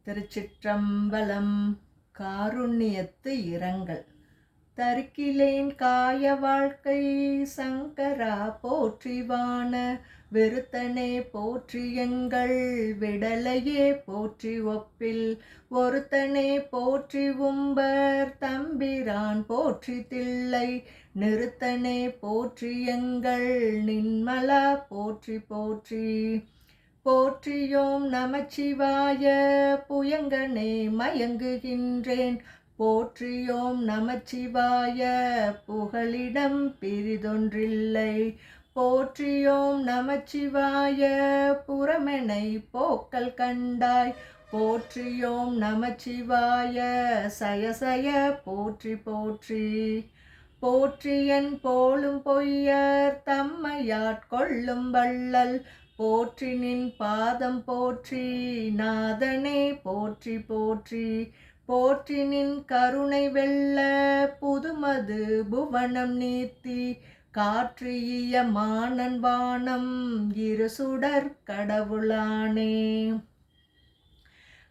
திருச்சிற்றம்பலம். காருண்யத்து இரங்கல். தரிக்கிலேன் காய வாழ்க்கை சங்கரா போற்றிவான விருத்தனே போற்றி எங்கள் விடலையே போற்றி ஒப்பில் ஒருத்தனே போற்றி உம்பர் தம்பிரான் போற்றி தில்லை நிறுத்தனே போற்றி எங்கள் நின்மலா போற்றி போற்றி. போற்றியோம் நமச்சிவாய புயங்கனே மயங்குகின்றேன் போற்றியோம் நமச்சிவாய புகலிடம் பிரிதொன்றில்லை போற்றியோம் நமச்சிவாய புறமெனை போக்கல் கண்டாய் போற்றியோம் நமச்சிவாய சயசய போற்றி போற்றி. போற்றியன் போலும் பொய்யர் தம்மையாட்கொள்ளும் வள்ளல் போற்றி நின் பாதம் போற்றி நாதனே போற்றி போற்றி. போற்றி நின் கருணை வெள்ள புதுமது புவனம் நீத்தி காற்றிய மானன் வானம் இருசுடர் கடவுளானே.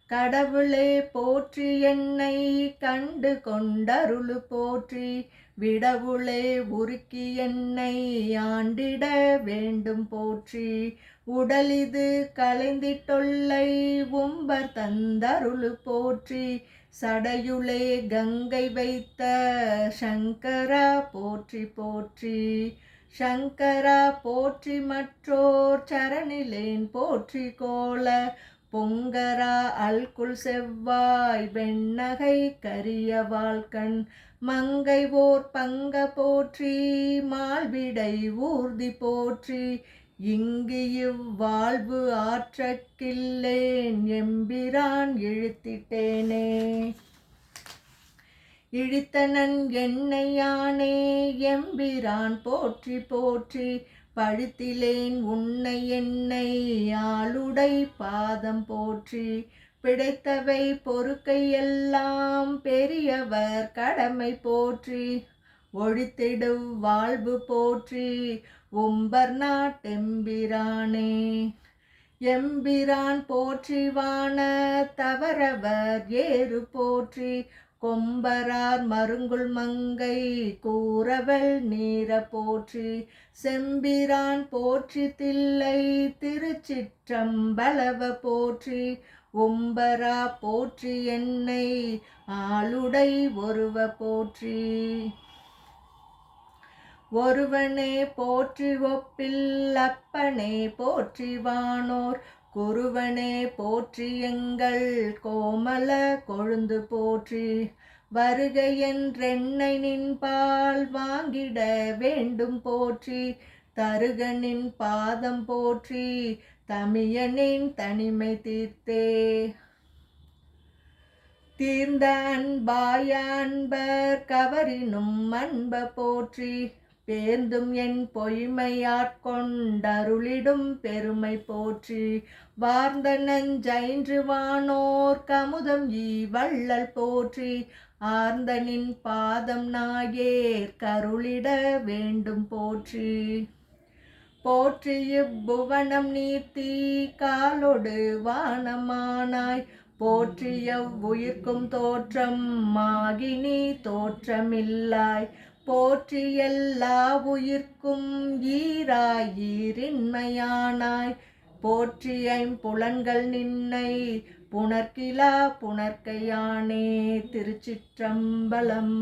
கடவுளே போற்றி என்னை கண்டு கொண்டருளு போற்றி விடவுளே உருக்கி என்னை ஆண்டிட வேண்டும் போற்றி. உடலிது கலைந்திட்டொல்லை உம்பர் தந்தருளு போற்றி சடையுளே கங்கை வைத்த சங்கரா போற்றி போற்றி. சங்கரா போற்றி மற்றோர் சரணிலேன் போற்றி கோல பொங்கரா அல்குல் செவ்வாய் வெண்ணகை கரிய வாழ்கண் மங்கை ஓர் பங்க போற்றி மால்விடை ஊர்தி போற்றி. இங்கு இவ்வாழ்வு ஆற்றக்கில்லேன் எம்பிரான் இழுத்திட்டேனே. இழித்தனன் என்னையானே எம்பிரான் போற்றி போற்றி பழித்திலேன் உன்னை என்னை ஆளுடை பாதம் போற்றி. பிழைத்தவை பொறுக்கை எல்லாம் பெரியவர் கடமை போற்றி ஒழித்திடு வாழ்வு போற்றி உம்பர் நாட்டெம்பிரானே. எம்பிரான் போற்றிவான தவறவர் ஏறு போற்றி கொம்பரார் மருங்குள் மங்கை கூறவள் நீர போற்றி. செம்பிரான் போற்றி தில்லை திருச்சிற்றம்பலவ போற்றி உம்பரா போற்றி என்னை ஆளுடை ஒருவ போற்றி. ஒருவனே போற்றி ஒப்பில் அப்பனே போற்றி வானோர் குருவனே போற்றி எங்கள் கோமல கொழுந்து போற்றி. வருக என்றென்னை நின்பால் வாங்கிட வேண்டும் போற்றி தருகனின் பாதம் போற்றி தமியனின் தனிமை தீர்த்தே. தீர்ந்த அன்பாய அன்பர் கவரினும் அன்ப போற்றி பேர்ந்தும் என் பொய்மையாட்கொண்டருளிடும் பெருமை போற்றி. வார்ந்த நஞ்சைன்று வானோர் கமுதம் வள்ளல் போற்றி ஆர்ந்த நின் பாதம் நாயேர் கருளிட வேண்டும் போற்றி. போற்றி இப்புவனம் நீர்த்தி காலொடு வானமானாய் போற்றிய உயிர்க்கும் தோற்றம் மாகினி தோற்றமில்லாய் போற்றி எல்லா உயிர்க்கும் ஈராய் ஈரின்மையானாய் போற்றி ஐம்புலன்கள் நின்னை புணர்க்கிலா புணர்க்கையானே. திருச்சிற்றம்பலம்.